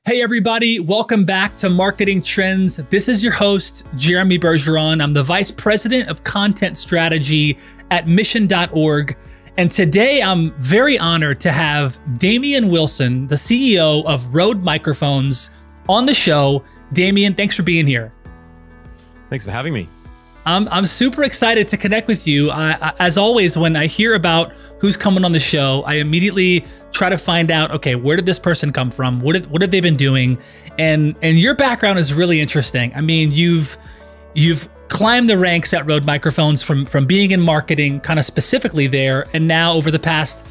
Hey everybody, welcome back to Marketing Trends. This is your host, Jeremy Bergeron. I'm the Vice President of Content Strategy at Mission.org. And today I'm very honored to have Damien Wilson, the CEO of Røde Microphones, on the show. Damien, thanks for being here. Thanks for having me. I'm super excited to connect with you. As always, when I hear about who's coming on the show, I immediately try to find out, okay, where did this person come from? What have they been doing? And your background is really interesting. I mean, you've climbed the ranks at Røde Microphones from being in marketing, kind of specifically there, and now over the past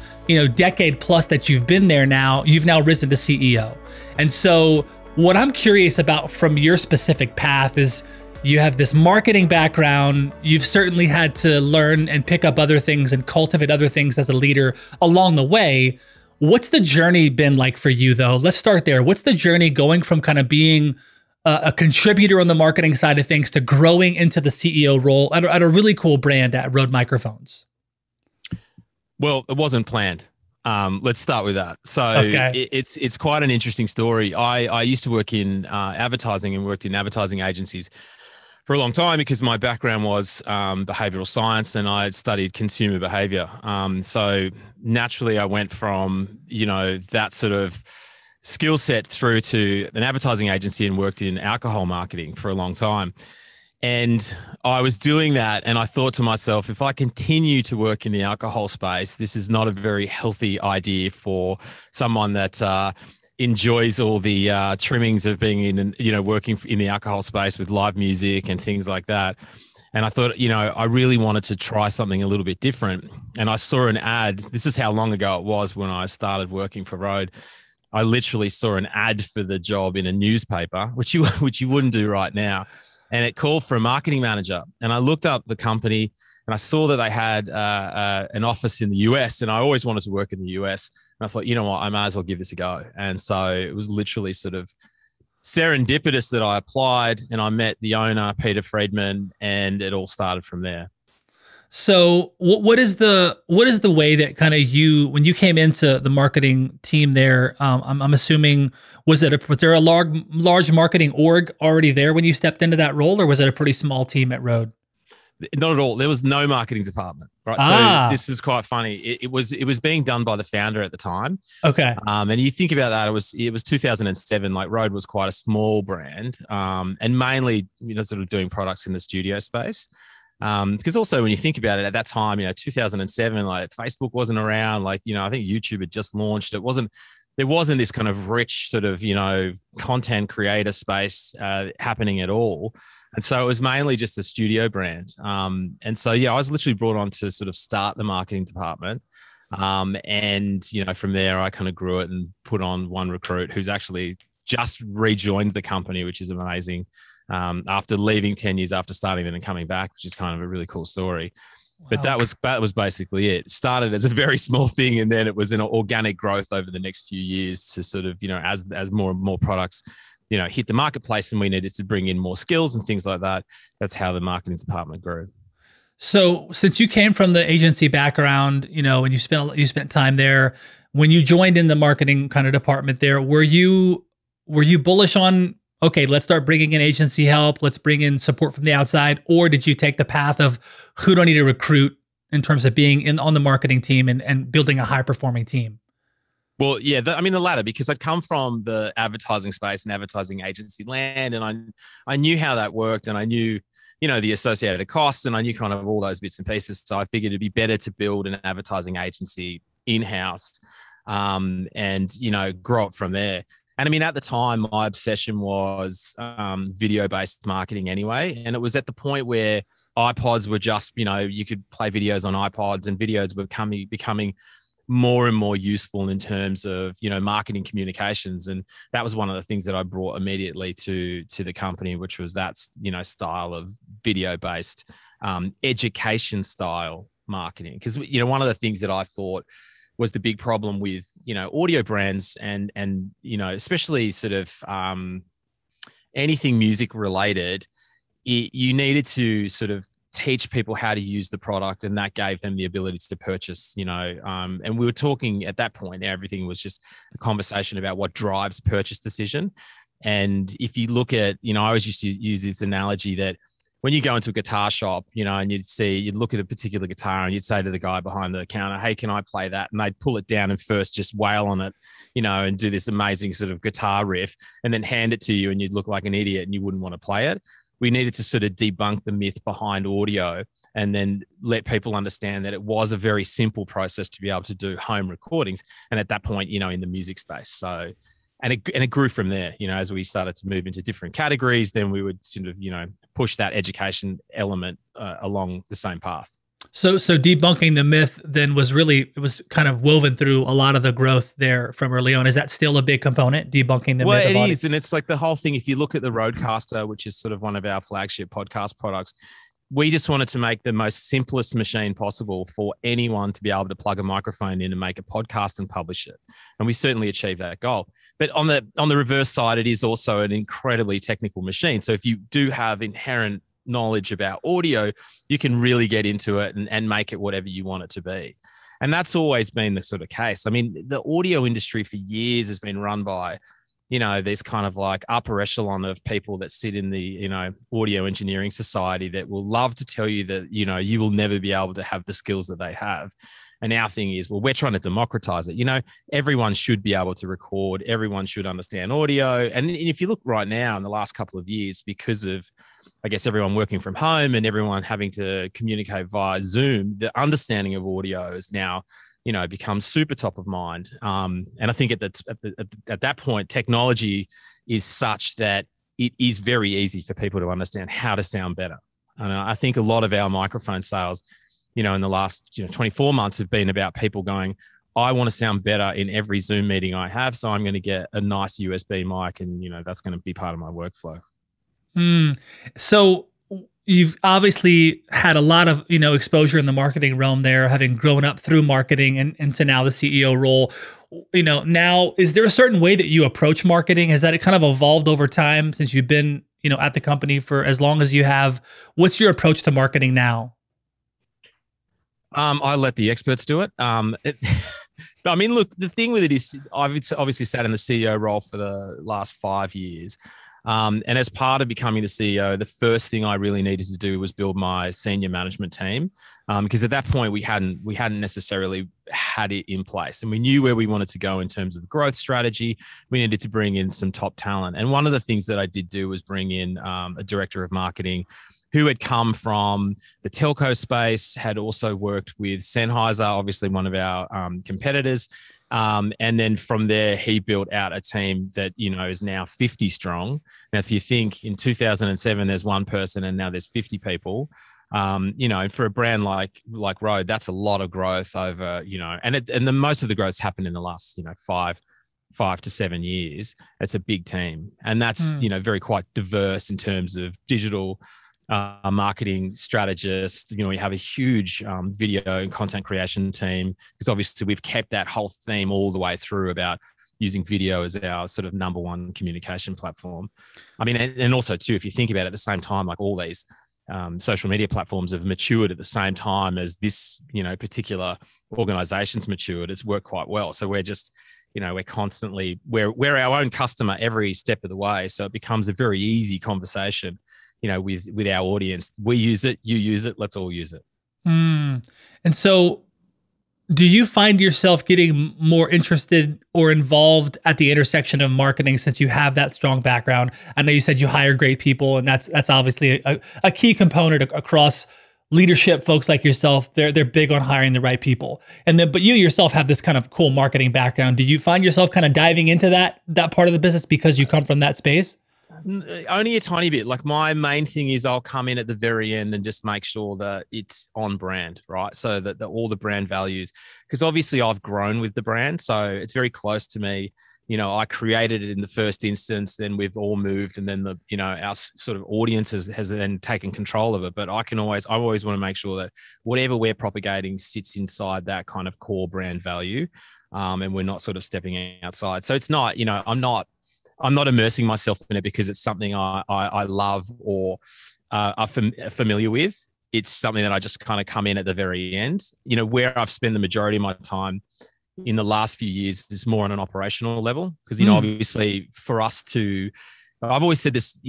decade plus that you've been there now, you've now risen to CEO. And so what I'm curious about from your specific path is, you have this marketing background. You've certainly had to learn and pick up other things and cultivate other things as a leader along the way. What's the journey been like for you, though? Let's start there. What's the journey going from kind of being a contributor on the marketing side of things to growing into the CEO role at a really cool brand at Røde Microphones? Well, it wasn't planned. Let's start with that. So okay. It's quite an interesting story. I used to work in advertising and worked in advertising agencies for a long time because my background was behavioral science and I had studied consumer behavior. So naturally I went from, that sort of skill set through to an advertising agency and worked in alcohol marketing for a long time. And I was doing that and I thought to myself, if I continue to work in the alcohol space, this is not a very healthy idea for someone that enjoys all the trimmings of being in, working in the alcohol space with live music and things like that. And I thought, I really wanted to try something a little bit different. And I saw an ad. This is how long ago it was when I started working for Røde. I literally saw an ad for the job in a newspaper, which you wouldn't do right now. And it called for a marketing manager. And I looked up the company and I saw that they had an office in the US, and I always wanted to work in the US. And I thought, you know what, I might as well give this a go. And so it was literally sort of serendipitous that I applied and I met the owner, Peter Friedman, and it all started from there. So what is the way that kind of when you came into the marketing team there, I'm assuming, was there a large marketing org already there when you stepped into that role, or was it a pretty small team at Røde? Not at all. There was no marketing department, right? So this is quite funny. It was being done by the founder at the time. Okay. And you think about that, it was 2007. Like Røde was quite a small brand, and mainly sort of doing products in the studio space. Because also when you think about it, at that time, 2007, like Facebook wasn't around. Like I think YouTube had just launched. There wasn't this kind of rich sort of content creator space happening at all. And so it was mainly just a studio brand. And so, I was literally brought on to sort of start the marketing department. And, from there, I kind of grew it and put on one recruit who's actually just rejoined the company, which is amazing, after leaving 10 years after starting then and coming back, which is kind of a really cool story. Wow. But that was basically it. It started as a very small thing, and then it was an organic growth over the next few years to sort of, as more and more products hit the marketplace and we needed to bring in more skills and things like that. That's how the marketing department grew. So since you came from the agency background, and you spent time there, when you joined in the marketing kind of department there, were you bullish on, okay, let's start bringing in agency help, let's bring in support from the outside, or did you take the path of who do I need to recruit in terms of being on the marketing team and building a high performing team? Well, yeah, the latter, because I'd come from the advertising space and advertising agency land, and I knew how that worked, and I knew, the associated costs, and I knew kind of all those bits and pieces. So I figured it'd be better to build an advertising agency in-house, and, grow it from there. And I mean, at the time, my obsession was video-based marketing anyway. And it was at the point where iPods were just, you could play videos on iPods, and videos were becoming more and more useful in terms of, marketing communications. And that was one of the things that I brought immediately to the company, which was that, style of video-based education style marketing. Because, one of the things that I thought was the big problem with, audio brands and especially sort of anything music related, you needed to sort of teach people how to use the product, and that gave them the ability to purchase, and we were talking at that point, everything was just a conversation about what drives purchase decision. And if you look at, I always used to use this analogy that when you go into a guitar shop, and you'd look at a particular guitar and you'd say to the guy behind the counter, hey, can I play that? And they'd pull it down and first just wail on it, and do this amazing sort of guitar riff and then hand it to you, and you'd look like an idiot and you wouldn't want to play it. We needed to sort of debunk the myth behind audio and then let people understand that it was a very simple process to be able to do home recordings. And at that point, in the music space. So, and it grew from there, as we started to move into different categories, then we would sort of, push that education element along the same path. So debunking the myth then was kind of woven through a lot of the growth there from early on. Is that still a big component, debunking the myth? Well, it is. And it's like the whole thing. If you look at the Rodecaster, which is sort of one of our flagship podcast products, we just wanted to make the most simplest machine possible for anyone to be able to plug a microphone in and make a podcast and publish it. And we certainly achieved that goal. But on the reverse side, it is also an incredibly technical machine. So if you do have inherent knowledge about audio, you can really get into it and make it whatever you want it to be. And that's always been the sort of case. I mean, the audio industry for years has been run by, this kind of like upper echelon of people that sit in the, audio engineering society that will love to tell you that, you will never be able to have the skills that they have. And our thing is, well, we're trying to democratize it. Everyone should be able to record. Everyone should understand audio. And if you look right now in the last couple of years, because of, I guess, everyone working from home and everyone having to communicate via Zoom, the understanding of audio is now, become super top of mind. And I think at that point, technology is such that it is very easy for people to understand how to sound better. And I think a lot of our microphone sales, in the last 24 months have been about people going, I want to sound better in every Zoom meeting I have. So I'm going to get a nice USB mic and, that's going to be part of my workflow. So you've obviously had a lot of, exposure in the marketing realm there, having grown up through marketing and into now the CEO role. Now, is there a certain way that you approach marketing? Has that kind of evolved over time since you've been, at the company for as long as you have? What's your approach to marketing now? I let the experts do it. I mean, look, the thing with it is I've obviously sat in the CEO role for the last 5 years. And as part of becoming the CEO, the first thing I really needed to do was build my senior management team, because at that point we hadn't necessarily had it in place, and we knew where we wanted to go in terms of growth strategy. We needed to bring in some top talent, and one of the things that I did do was bring in a director of marketing who had come from the telco space, had also worked with Sennheiser, obviously one of our competitors. And then from there, he built out a team that, is now 50 strong. Now, if you think in 2007, there's one person and now there's 50 people, and for a brand like Rode, that's a lot of growth over, and most of the growth's happened in the last, 5 to 7 years. It's a big team. And that's, very quite diverse in terms of digital marketing strategist. We have a huge video and content creation team, because obviously we've kept that whole theme all the way through about using video as our sort of number one communication platform. I mean, and also too, if you think about it, at the same time, like all these social media platforms have matured at the same time as this, particular organization's matured. It's worked quite well. So we're just, we're constantly, we're our own customer every step of the way. So it becomes a very easy conversation, with our audience. We use it, you use it, let's all use it. And so do you find yourself getting more interested or involved at the intersection of marketing since you have that strong background? I know you said you hire great people, and that's obviously a key component across leadership. Folks like yourself, they're big on hiring the right people. But you yourself have this kind of cool marketing background. Do you find yourself kind of diving into that part of the business because you come from that space? Only a tiny bit. Like, my main thing is I'll come in at the very end and just make sure that it's on brand, right? So that all the brand values, because obviously I've grown with the brand, so it's very close to me. I created it in the first instance, then we've all moved, and then our sort of audience has then taken control of it. But I always want to make sure that whatever we're propagating sits inside that kind of core brand value, and we're not sort of stepping outside. So it's not, I'm not immersing myself in it because it's something I love or are familiar with. it's something that I just kind of come in at the very end. Where I've spent the majority of my time in the last few years is more on an operational level. Because, obviously for us to, I've always said this,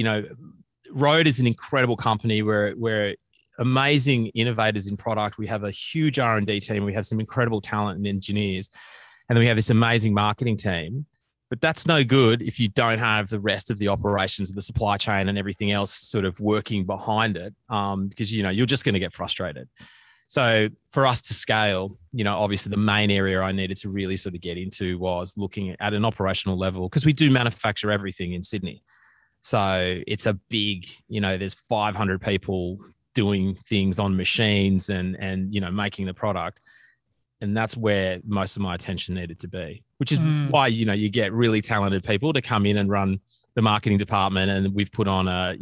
Røde is an incredible company where we're amazing innovators in product. We have a huge R&D team. We have some incredible talent and engineers. And then we have this amazing marketing team. But that's no good if you don't have the rest of the operations, the supply chain and everything else sort of working behind it, because, you're just going to get frustrated. So for us to scale, obviously the main area I needed to really sort of get into was looking at an operational level, because we do manufacture everything in Sydney. So it's a big, there's 500 people doing things on machines and making the product. And that's where most of my attention needed to be, which is why, you get really talented people to come in and run the marketing department. And we've put on a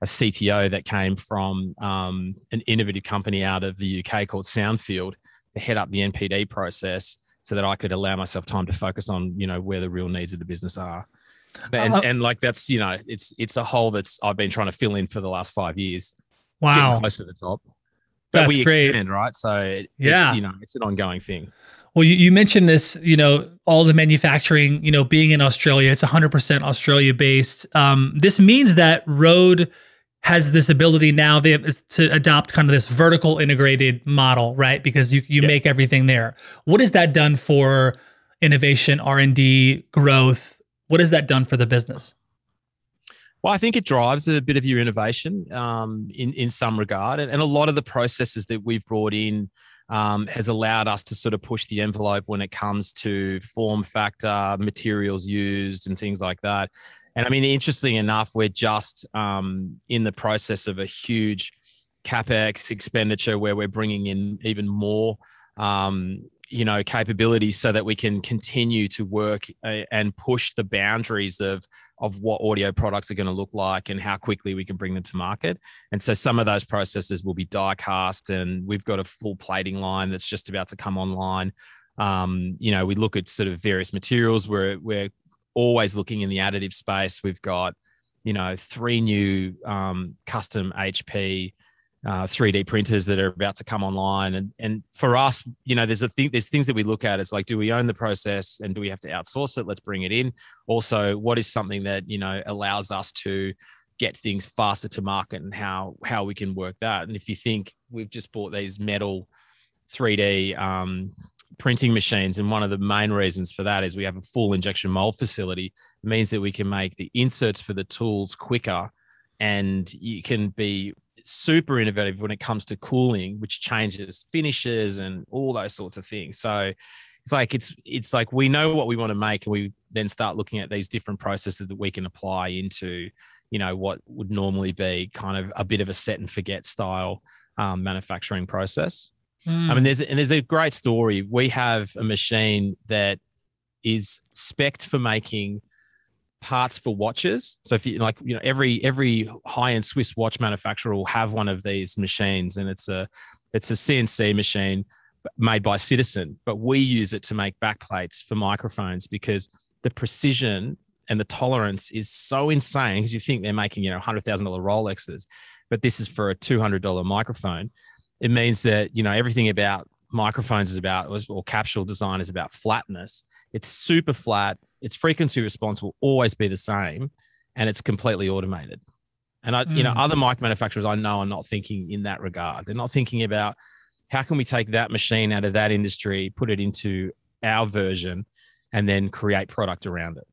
CTO that came from an innovative company out of the UK called Soundfield to head up the NPD process so that I could allow myself time to focus on, where the real needs of the business are. And like, that's, it's a hole that's I've been trying to fill in for the last 5 years. Wow. Getting close to the top. But that's we great. expand, right? So it's an ongoing thing. Well, you mentioned this, all the manufacturing, being in Australia, it's 100% Australia based. This means that Røde has this ability now to adopt kind of this vertical integrated model, right? Because you make everything there. What has that done for innovation, R&D, growth? What has that done for the business? Well, I think it drives a bit of your innovation in some regard. And a lot of the processes that we've brought in has allowed us to sort of push the envelope when it comes to form factor, materials used and things like that. And I mean, interestingly enough, we're just in the process of a huge CapEx expenditure where we're bringing in even more capabilities so that we can continue to work and push the boundaries of what audio products are going to look like and how quickly we can bring them to market. And so some of those processes will be die cast, and we've got a full plating line that's just about to come online. We look at sort of various materials. We're always looking in the additive space. We've got, 3 new custom HP 3D printers that are about to come online. And for us, there's things that we look at. It's like, do we own the process and do we have to outsource it? Let's bring it in. Also, what is something that, allows us to get things faster to market and how we can work that. And if you think we've just bought these metal 3D printing machines, and one of the main reasons for that is we have a full injection mold facility. It means that we can make the inserts for the tools quicker, and you can be super innovative when it comes to cooling, which changes finishes and all those sorts of things. So it's like we know what we want to make, and we then start looking at these different processes that we can apply into, what would normally be kind of a bit of a set and forget style manufacturing process. I mean, there's a great story. We have a machine that is spec'd for making parts for watches. So if you every high-end Swiss watch manufacturer will have one of these machines, and it's a CNC machine made by Citizen, but we use it to make backplates for microphones because the precision and the tolerance is so insane, because you think they're making, $100,000 Rolexes, but this is for a $200 microphone. It means that, everything about microphones or capsule design is about flatness. It's super flat. Its frequency response will always be the same, and it's completely automated. And other mic manufacturers I know are not thinking in that regard. They're not thinking about how can we take that machine out of that industry, put it into our version, and then create product around it.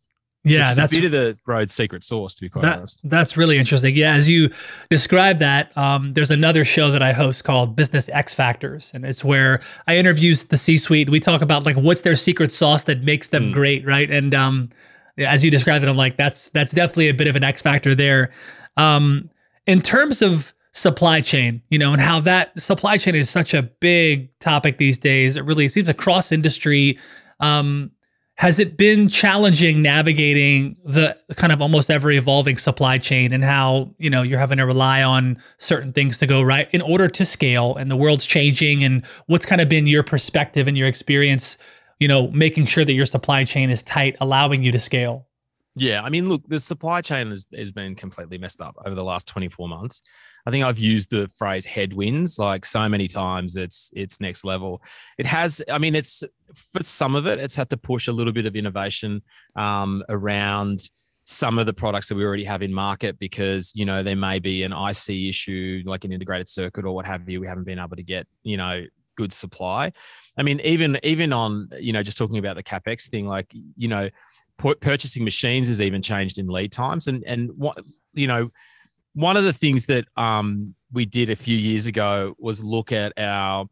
Yeah, that's a bit of the Røde secret sauce, to be quite honest. That's really interesting. Yeah, as you describe that, there's another show that I host called Business X Factors, and it's where I interview the C-suite. We talk about like what's their secret sauce that makes them great, right? And as you described it, I'm like, that's definitely a bit of an X factor there. In terms of supply chain, and how that supply chain is such a big topic these days. It really seems across industry. Has it been challenging navigating the kind of almost ever evolving supply chain, and how, you're having to rely on certain things to go right in order to scale, and the world's changing, and what's kind of been your perspective and your experience, making sure that your supply chain is tight, allowing you to scale? Yeah, I mean, look, the supply chain has been completely messed up over the last 24 months. I think I've used the phrase headwinds like so many times. It's next level. It has. I mean, it's for some of it, it's had to push a little bit of innovation around some of the products that we already have in market because there may be an IC issue like an integrated circuit or what have you. We haven't been able to get good supply. I mean, even on just talking about the CapEx thing, like purchasing machines has even changed in lead times. And what, one of the things that we did a few years ago was look at our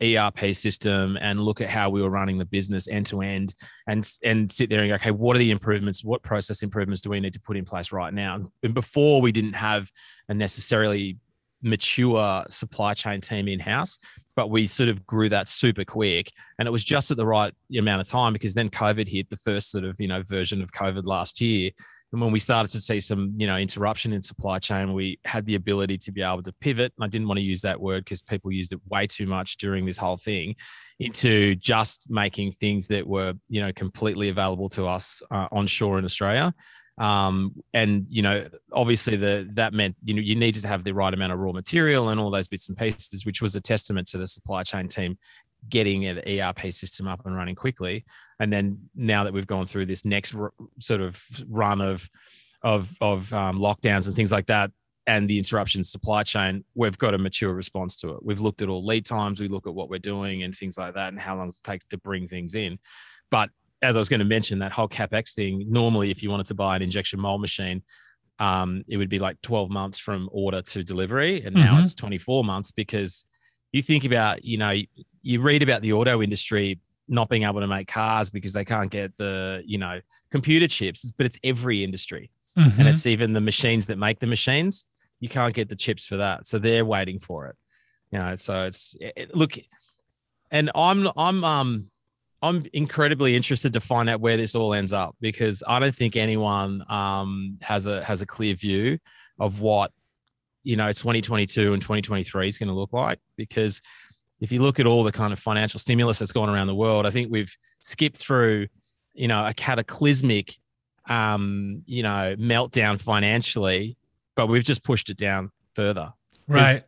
ERP system and look at how we were running the business end to end and sit there and go, okay, what are the improvements? What process improvements do we need to put in place right now? And before we didn't have a necessarily mature supply chain team in-house, but we sort of grew that super quick. And it was just at the right amount of time because then COVID hit, the first sort of, version of COVID last year. And when we started to see some, interruption in supply chain, we had the ability to be able to pivot. And I didn't want to use that word because people used it way too much during this whole thing into just making things that were, completely available to us onshore in Australia. Obviously that meant, you needed to have the right amount of raw material and all those bits and pieces, which was a testament to the supply chain team getting an ERP system up and running quickly. And then now that we've gone through this next sort of run of lockdowns and things like that, and the interruption supply chain, we've got a mature response to it. We've looked at all lead times, we look at what we're doing and things like that, and how long it takes to bring things in. But as I was going to mention, that whole CapEx thing, normally if you wanted to buy an injection mold machine, it would be like 12 months from order to delivery. And now it's 24 months because you think about, you read about the auto industry not being able to make cars because they can't get the, computer chips, but it's every industry. And it's even the machines that make the machines. You can't get the chips for that. So they're waiting for it. So look, and I'm incredibly interested to find out where this all ends up because I don't think anyone has a clear view of what 2022 and 2023 is going to look like. Because if you look at all the kind of financial stimulus that's gone around the world, I think we've skipped through a cataclysmic meltdown financially, but we've just pushed it down further. Right.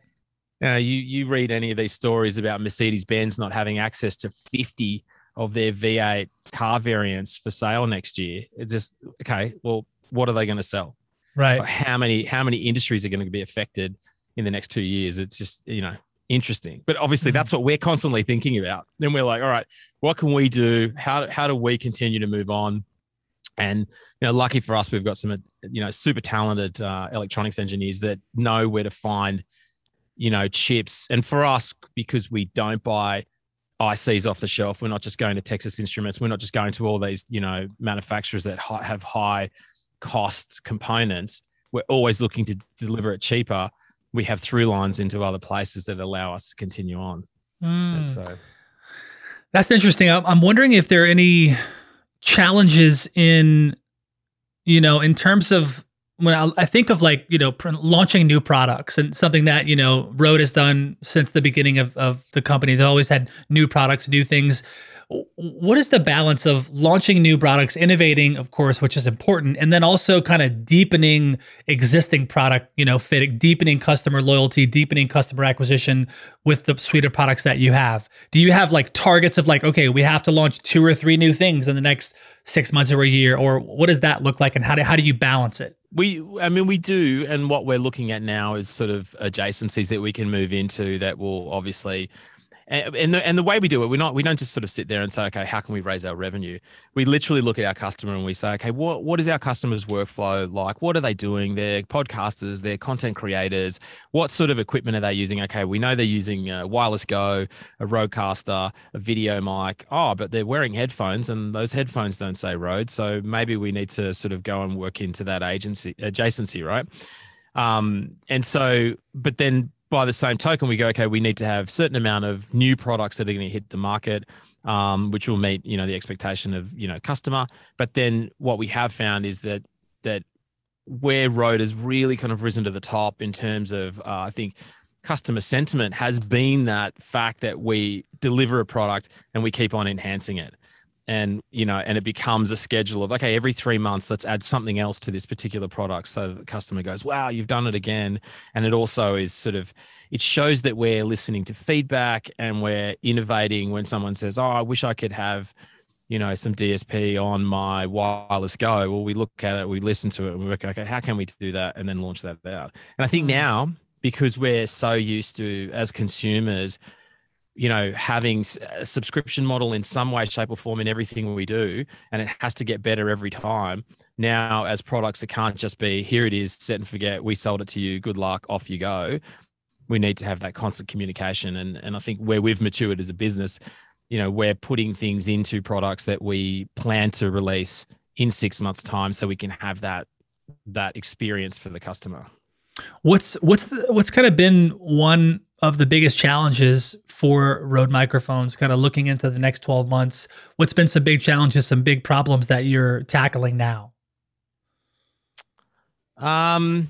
You read any of these stories about Mercedes-Benz not having access to 50 of their V8 car variants for sale next year. It's just, okay, well, what are they going to sell? Right. How many industries are going to be affected in the next 2 years? It's just, interesting. But obviously that's what we're constantly thinking about. Then we're like, all right, what can we do? How do we continue to move on? And, lucky for us, we've got some, super talented electronics engineers that know where to find, chips. And for us, because we don't buy ICs off the shelf, we're not just going to Texas Instruments. We're not just going to all these, manufacturers that have high cost components. We're always looking to deliver it cheaper. We have through lines into other places that allow us to continue on. And so that's interesting. I'm wondering if there are any challenges in terms of when I think of launching new products and something that, Røde has done since the beginning of the company. They always had new products, new things. What is the balance of launching new products, innovating, of course, which is important, and then also kind of deepening existing product, fit, deepening customer loyalty, deepening customer acquisition with the suite of products that you have? Do you have targets of okay, we have to launch 2 or 3 new things in the next 6 months or a year, or what does that look like, and how do you balance it? We do, and what we're looking at now is sort of adjacencies that we can move into that will obviously. And the way we do it, we don't just sort of sit there and say, okay, how can we raise our revenue? We literally look at our customer and we say, okay, what is our customer's workflow like? What are they doing? They're podcasters, they're content creators. What sort of equipment are they using? Okay, we know they're using a wireless Go, a Rodecaster, a video mic. Oh, but they're wearing headphones and those headphones don't say Rode. So maybe we need to sort of go and work into that adjacency, right? And so, but then by the same token, we go, okay, we need to have a certain amount of new products that are going to hit the market, which will meet, the expectation of, customer. But then what we have found is that where Røde has really kind of risen to the top in terms of, I think, customer sentiment has been that fact that we deliver a product and we keep on enhancing it. and and it becomes a schedule of, okay, every 3 months let's add something else to this particular product, so that the customer goes, wow, you've done it again. And it also is sort of, it shows that we're listening to feedback and we're innovating. When someone says, oh, I wish I could have some DSP on my wireless Go, well, we look at it, we listen to it, and we work, okay, how can we do that, and then launch that out. And I think now, because we're so used to, as consumers, having a subscription model in some way, shape, or form in everything we do, and it has to get better every time. Now, as products, it can't just be, here it is, set and forget, we sold it to you, good luck, off you go. We need to have that constant communication. And I think where we've matured as a business, we're putting things into products that we plan to release in 6 months' time, so we can have that experience for the customer. What's kind of been one of the biggest challenges for Røde Microphones, kind of looking into the next 12 months? What's been some big challenges, some big problems that you're tackling now? Well,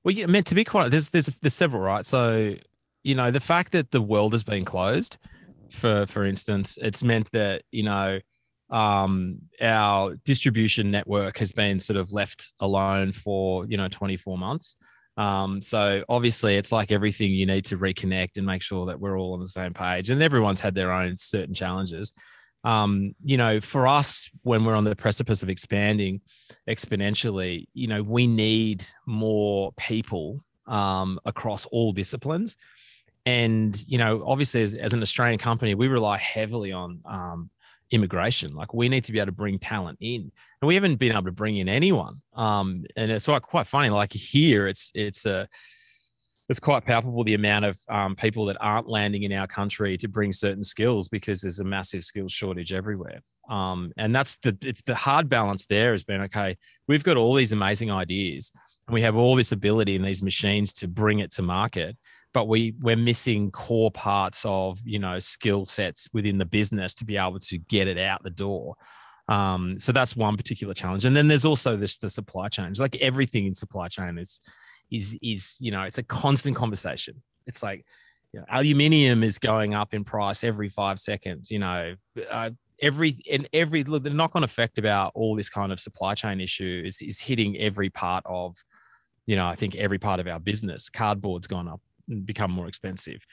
yeah, meant to be quite, there's several, right? So, the fact that the world has been closed, for instance, it's meant that, our distribution network has been sort of left alone for, 24 months. So obviously it's like everything, you need to reconnect and make sure that we're all on the same page, and everyone's had their own certain challenges. For us, when we're on the precipice of expanding exponentially, we need more people across all disciplines. And, obviously as an Australian company, we rely heavily on immigration. Like, we need to be able to bring talent in, and we haven't been able to bring in anyone. And it's quite funny. Like, here, it's quite palpable, the amount of people that aren't landing in our country to bring certain skills, because there's a massive skills shortage everywhere. And it's the hard balance there has been, okay, we've got all these amazing ideas and we have all this ability in these machines to bring it to market, but we're missing core parts of, skill sets within the business to be able to get it out the door. So that's one particular challenge. And then there's also the supply chain. Like, everything in supply chain is it's a constant conversation. It's like, aluminium is going up in price every 5 seconds. Look, the knock-on effect about all this kind of supply chain issue is hitting every part of, I think every part of our business. Cardboard's gone up and become more expensive.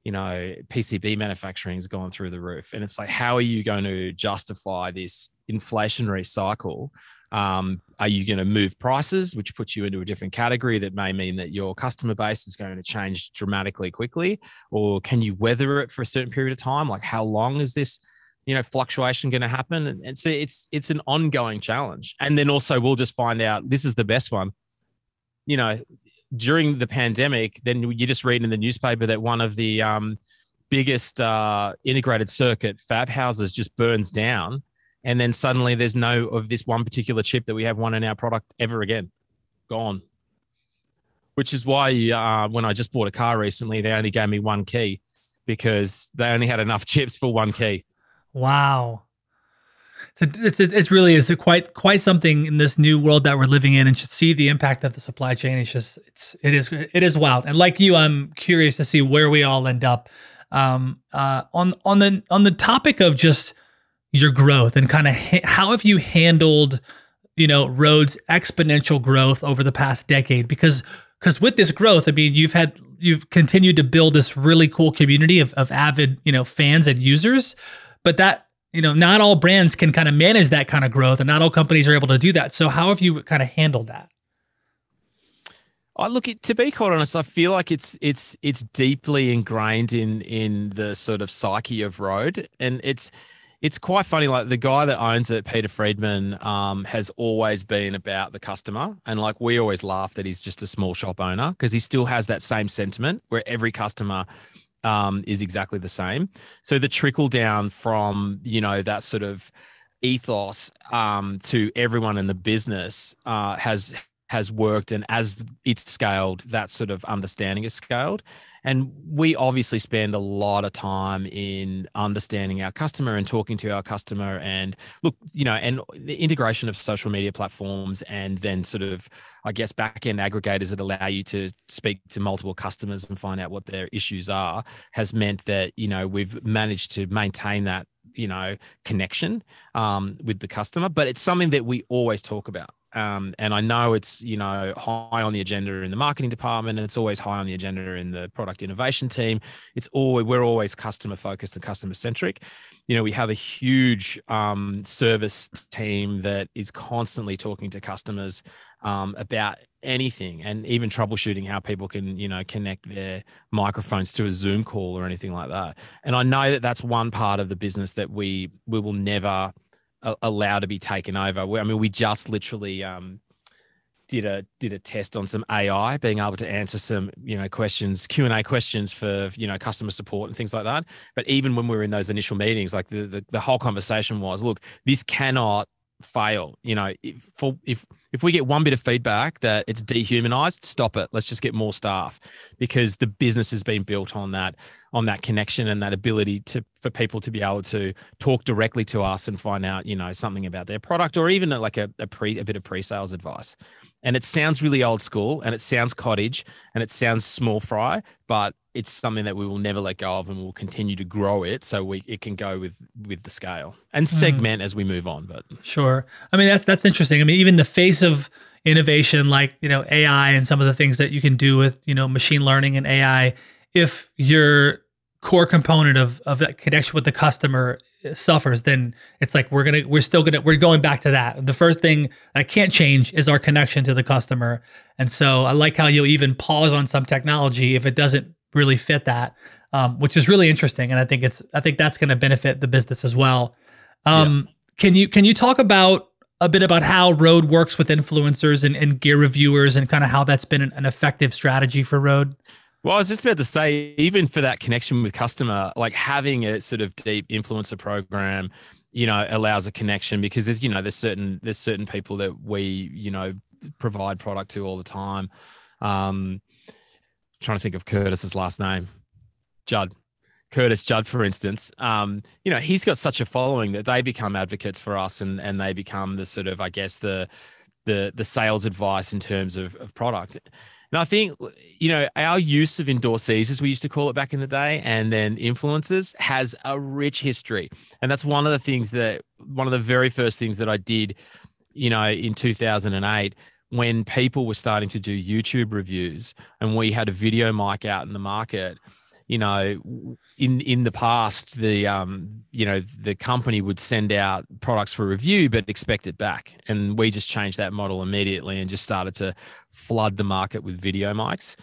PCB manufacturing has gone through the roof. And it's like, how are you going to justify this inflationary cycle? Are you going to move prices, which puts you into a different category that may mean that your customer base is going to change dramatically quickly? Or can you weather it for a certain period of time? Like, how long is this, fluctuation going to happen? And so it's an ongoing challenge. And then also, we'll just find out, this is the best one, during the pandemic, then you just read in the newspaper that one of the biggest integrated circuit fab houses just burns down. And then suddenly there's no of this one particular chip that we have one in our product ever again. Gone. Which is why when I just bought a car recently, they only gave me one key, because they only had enough chips for one key. Wow. So it really is quite something in this new world that we're living in, and to see the impact of the supply chain. It is wild. And like you, I'm curious to see where we all end up. On the topic of just your growth, and kind of how have you handled, Røde's exponential growth over the past decade? Because with this growth, I mean, you've continued to build this really cool community of avid, fans and users, but that, not all brands can kind of manage that kind of growth, and not all companies are able to do that. So how have you kind of handled that? To be quite honest, I feel like it's deeply ingrained in the sort of psyche of Røde, and it's quite funny. Like, the guy that owns it, Peter Friedman, has always been about the customer, and like, we always laugh that he's just a small shop owner, because he still has that same sentiment where every customer is exactly the same. So the trickle down from, that sort of ethos to everyone in the business has worked. And as it's scaled, that sort of understanding is scaled. And we obviously spend a lot of time in understanding our customer and talking to our customer, and look, and the integration of social media platforms, and then sort of, I guess, back-end aggregators that allow you to speak to multiple customers and find out what their issues are, has meant that, we've managed to maintain connection with the customer, but it's something that we always talk about. And I know it's, high on the agenda in the marketing department, and it's always high on the agenda in the product innovation team. We're always customer focused and customer centric. We have a huge service team that is constantly talking to customers about anything, and even troubleshooting how people can, connect their microphones to a Zoom call or anything like that. And I know that that's one part of the business that we will never allow to be taken over. We just literally did a test on some AI being able to answer some questions, Q&A questions for customer support and things like that. But even when we were in those initial meetings, like the whole conversation was, look, this cannot fail. If we get one bit of feedback that it's dehumanized, stop it. Let's just get more staff, because the business has been built on that connection and that ability for people to be able to talk directly to us and find out, something about their product, or even like a bit of pre-sales advice. And it sounds really old school, and it sounds cottage, and it sounds small fry, but it's something that we will never let go of, and we'll continue to grow it so it can go with the scale and segment as we move on. But sure. That's interesting. Even the face of innovation, like, AI and some of the things that you can do with, machine learning and AI, if your core component of that connection with the customer suffers, then it's like we're going back to that. The first thing that can't change is our connection to the customer. And so I like how you'll even pause on some technology if it doesn't really fit that, which is really interesting. And I think that's going to benefit the business as well. Can you talk a bit about how Røde works with influencers and gear reviewers, and kind of how that's been an effective strategy for Røde? Well, I was just about to say, even for that connection with customer, like having a sort of deep influencer program, allows a connection, because there's certain people that we, provide product to all the time. Trying to think of Curtis's last name, Curtis Judd, for instance. He's got such a following that they become advocates for us, and they become the sort of, I guess, the sales advice in terms of product. And I think, our use of endorsees, as we used to call it back in the day, and then influencers, has a rich history. And that's one of the very first things that I did, in 2008, when people were starting to do YouTube reviews, and we had a video mic out in the market. In the past, the company would send out products for review, but expect it back. And we just changed that model immediately and just started to flood the market with video mics.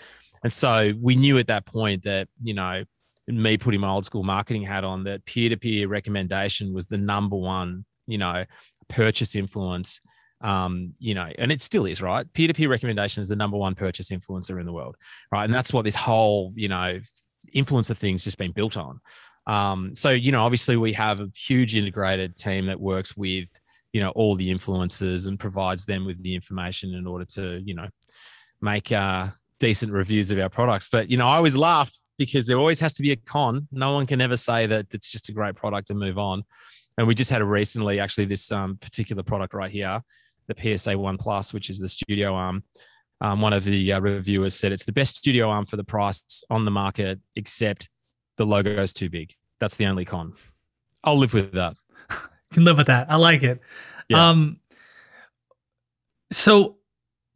And so we knew at that point that, me putting my old school marketing hat on, that peer-to-peer recommendation was the number one, purchase influence. And it still is, right? Peer-to-peer recommendation is the number one purchase influencer in the world, right? And that's what this whole, influencer thing's just been built on. So, obviously we have a huge integrated team that works with, all the influencers and provides them with the information in order to, make decent reviews of our products. But, I always laugh, because there always has to be a con. No one can ever say that it's just a great product and move on. And we just had recently, actually, this particular product right here, the PSA 1 Plus, which is the studio arm. One of the reviewers said it's the best studio arm for the price on the market, except the logo is too big. That's the only con. I'll live with that. You can live with that. I like it. Yeah. So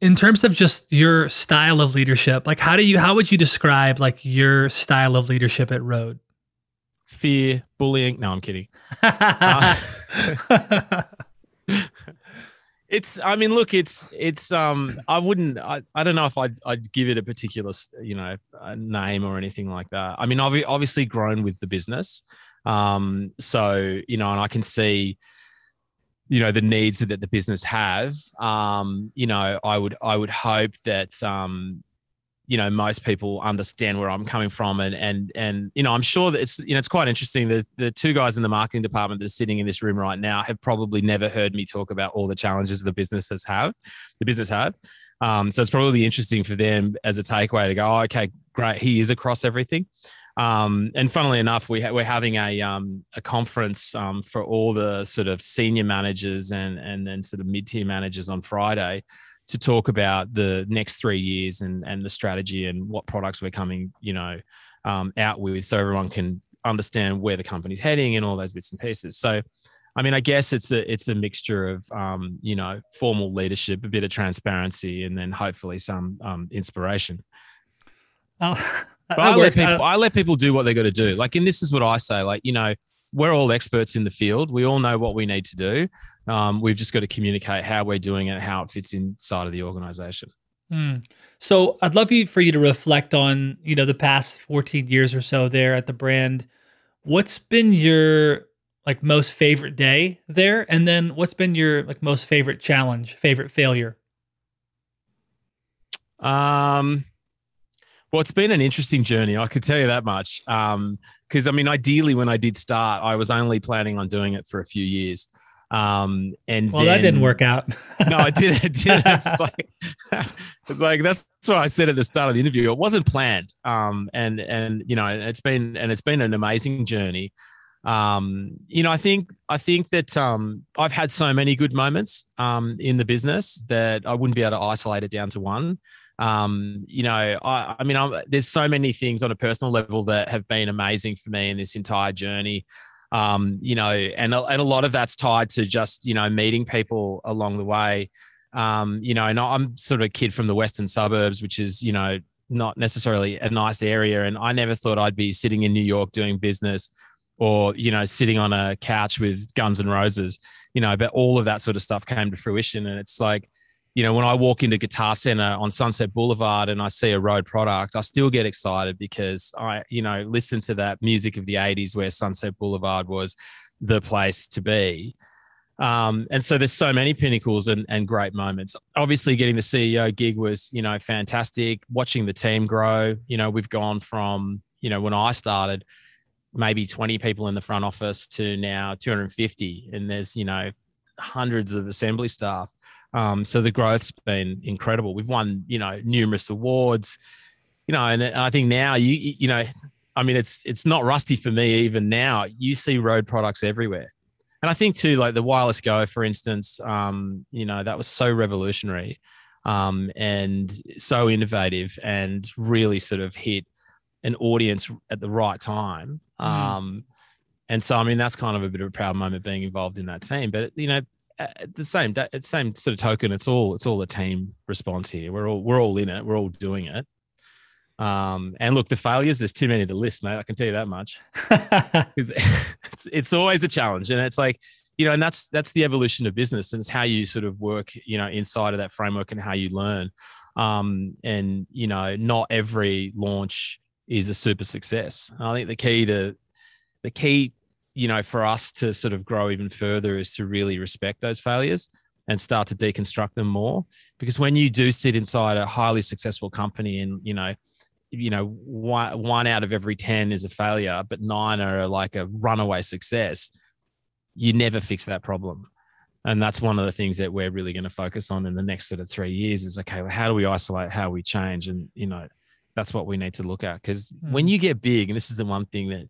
in terms of just your style of leadership, like how would you describe like your style of leadership at Røde? Fear, bullying. No, I'm kidding. I don't know if I'd give it a particular, name or anything like that. I've obviously grown with the business. So, and I can see, the needs that the business have. I would hope that, most people understand where I'm coming from, and I'm sure that it's quite interesting. The two guys in the marketing department that are sitting in this room right now have probably never heard me talk about all the challenges the business had. So it's probably interesting for them as a takeaway to go, oh, okay, great. He is across everything. And funnily enough, we're having a conference for all the sort of senior managers and then sort of mid-tier managers on Friday, to talk about the next 3 years and the strategy and what products we're coming, out with, so everyone can understand where the company's heading and all those bits and pieces. So, I mean, I guess it's a mixture of, you know, formal leadership, a bit of transparency, and then hopefully some inspiration. Oh, But I let people do what they got to do. Like, and this is what I say, like, you know, we're all experts in the field. We all know what we need to do. We've just got to communicate how we're doing it, how it fits inside of the organization. So I'd love for you to reflect on, you know, the past 14 years or so there at the brand. What's been your like most favorite day there? And then what's been your like most favorite challenge, favorite failure? Well, it's been an interesting journey. I could tell you that much. Because I mean, ideally, when I did start, I was only planning on doing it for a few years. And well, that didn't work out. No, I didn't. It's like that's what I said at the start of the interview. It wasn't planned. And you know, it's been an amazing journey. You know, I think that I've had so many good moments in the business that I wouldn't be able to isolate it down to one. You know, I mean, there's so many things on a personal level that have been amazing for me in this entire journey. You know, and a lot of that's tied to just, you know, meeting people along the way. You know, and I'm sort of a kid from the western suburbs, which is, you know, not necessarily a nice area. And I never thought I'd be sitting in New York doing business or, you know, sitting on a couch with Guns N' Roses, you know, but all of that sort of stuff came to fruition. And it's like, you know, when I walk into Guitar Center on Sunset Boulevard and I see a Røde product, I still get excited because I, you know, listen to that music of the 80s where Sunset Boulevard was the place to be. And so there's so many pinnacles and great moments. Obviously, getting the CEO gig was, you know, fantastic. Watching the team grow, you know, we've gone from, you know, when I started, maybe 20 people in the front office to now 250. And there's, you know, hundreds of assembly staff. So the growth's been incredible. We've won, you know, numerous awards, you know, and I think now you know, I mean, it's not rusty for me even now. You see Røde products everywhere. And I think too, like the Wireless Go, for instance, you know, that was so revolutionary and so innovative and really sort of hit an audience at the right time. And so, I mean, that's kind of a bit of a proud moment being involved in that team. But, you know, at the same sort of token, it's all a team response here. We're all in it. We're all doing it. And look, the failures, there's too many to list, mate. I can tell you that much. it's always a challenge. And it's like, you know, and that's the evolution of business, and it's how you sort of work, you know, inside of that framework and how you learn. And, you know, not every launch is a super success. I think the key, you know, for us to sort of grow even further is to really respect those failures and start to deconstruct them more. Because when you do sit inside a highly successful company and, you know, one out of every 10 is a failure, but 9 are like a runaway success, you never fix that problem. And that's one of the things that we're really going to focus on in the next sort of 3 years is, okay, well, how do we isolate, how we change? And, you know, that's what we need to look at. Because when you get big, and this is the one thing that,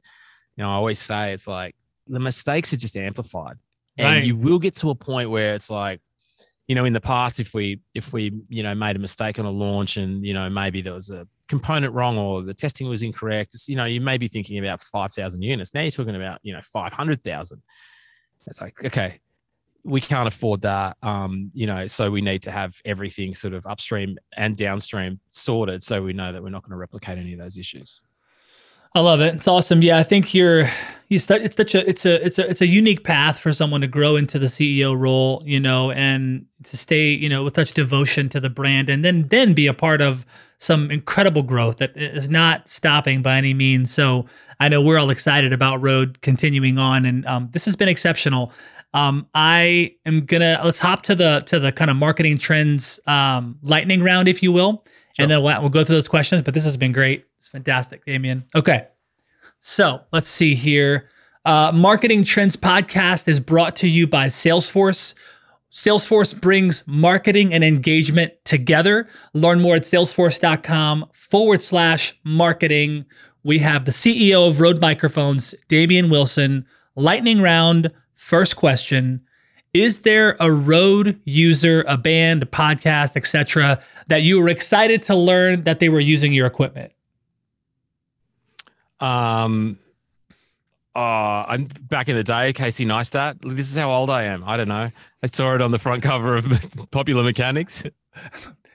you know, I always say, it's like the mistakes are just amplified. And you will get to a point where it's like, you know, in the past, if we, you know, made a mistake on a launch and, you know, maybe there was a component wrong or the testing was incorrect, you know, you may be thinking about 5,000 units. Now you're talking about, you know, 500,000. It's like, okay, we can't afford that. You know, so we need to have everything sort of upstream and downstream sorted, so we know that we're not going to replicate any of those issues. I love it. It's awesome. Yeah, I think it's a unique path for someone to grow into the CEO role, you know, and to stay, you know, with such devotion to the brand, and then be a part of some incredible growth that is not stopping by any means. So I know we're all excited about Røde continuing on, and this has been exceptional. Let's hop to the kind of marketing trends lightning round, if you will. Sure. And then we'll go through those questions, but this has been great. It's fantastic, Damien. Okay. So let's see here. Marketing Trends Podcast is brought to you by Salesforce. Salesforce brings marketing and engagement together. Learn more at salesforce.com/marketing. We have the CEO of Røde Microphones, Damien Wilson. Lightning round. First question. Is there a Røde user, a band, a podcast, etc., that you were excited to learn that they were using your equipment? I'm back in the day, Casey Neistat. This is how old I am. I don't know. I saw it on the front cover of Popular Mechanics.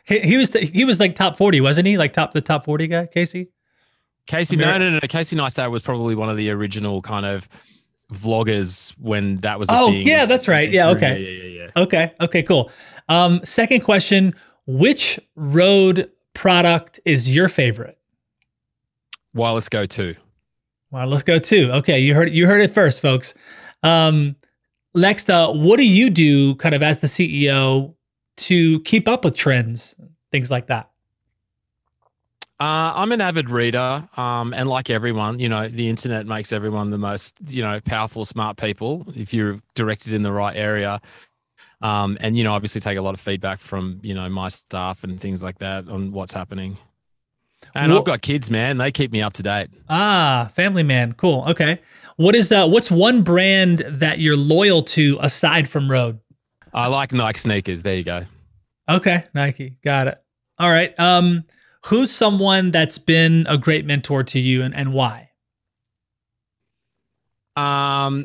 He was like top 40, wasn't he? Like the top 40 guy, Casey? No. Casey Neistat was probably one of the original kind of vloggers when that was a thing. Yeah, that's right. Yeah, okay. Yeah. Okay, cool. Second question, which Røde product is your favorite? Wireless Go 2. Wireless Go 2. Okay, you heard it first, folks. Next, what do you do kind of as the CEO to keep up with trends, things like that? I'm an avid reader, and like everyone, the internet makes everyone the most, powerful, smart people if you're directed in the right area. And, obviously take a lot of feedback from, my staff and things like that on what's happening. And I've got kids, man. They keep me up to date. Family man. Cool. Okay. What's one brand that you're loyal to aside from Røde? I like Nike sneakers. There you go. Okay. Nike. Got it. All right. Who's someone that's been a great mentor to you and why?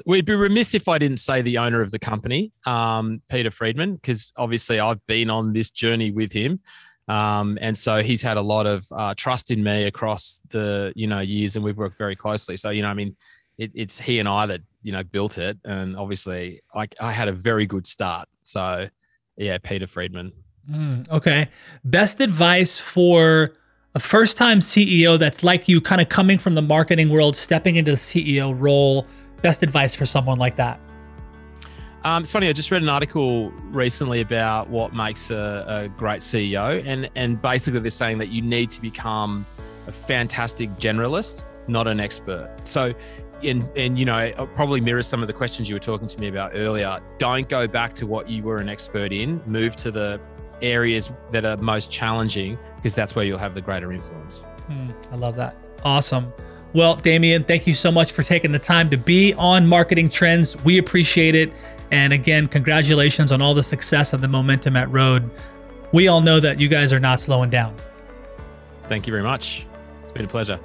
We'd be remiss if I didn't say the owner of the company, Peter Friedman, because obviously I've been on this journey with him. And so he's had a lot of trust in me across the, years, and we've worked very closely. So, it's he and I that, built it. And obviously I had a very good start. So yeah, Peter Friedman. Okay. Best advice for a first-time CEO that's like you, kind of coming from the marketing world, stepping into the CEO role. Best advice for someone like that? It's funny. I just read an article recently about what makes a great CEO, and basically they're saying that you need to become a fantastic generalist, not an expert. So, and it probably mirrors some of the questions you were talking to me about earlier. Don't go back to what you were an expert in. Move to the areas that are most challenging, because that's where you'll have the greater influence. I love that. Awesome. Well, Damien, thank you so much for taking the time to be on Marketing Trends. We appreciate it. And again, congratulations on all the success and the momentum at Røde. We all know that you guys are not slowing down. Thank you very much. It's been a pleasure.